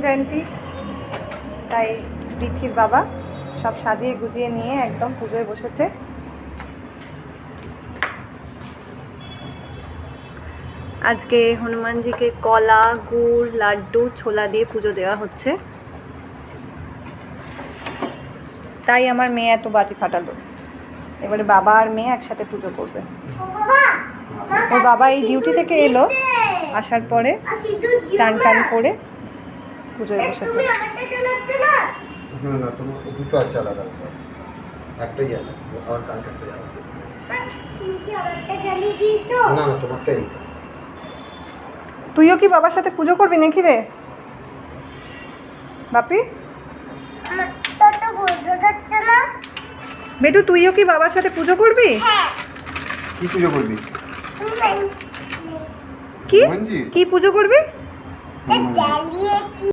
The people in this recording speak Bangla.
জয়ন্তী, তাই পৃথির বাবা সব সাজিয়ে গুজিয়ে নিয়ে একদম পুজোয় বসেছে। আজকে হনুমানজিকে কলা, গুড়, লাড্ডু, ছোলা দিয়ে পুজো দেওয়া হচ্ছে। তাই আমার মেয়ে এত বাজি ফাটালো। এবারে বাবা আর মেয়ে একসাথে পুজো করবে। ওর বাবা এই ডিউটি থেকে এলো, আসার পরে চান টান করে পুজোয় বসেছে। না তোমার দুটো আছে আলাদা আলাদা, একটাই আলাদা, আর কালকে চলে যাবে। তুমি কি আমারটা জ্বালিয়ে দিয়েছো? না না তোমারটাই। তুইও কি বাবার সাথে পুজো করবি নাকি রে বাপি? আমারটা তো বোঝা যাচ্ছে না। বেটু, তুইও কি বাবার সাথে পুজো করবি? হ্যাঁ। কি পুজো করবি? কি হনুমানজি? কি পুজো করবি? জ্বালিয়েছি।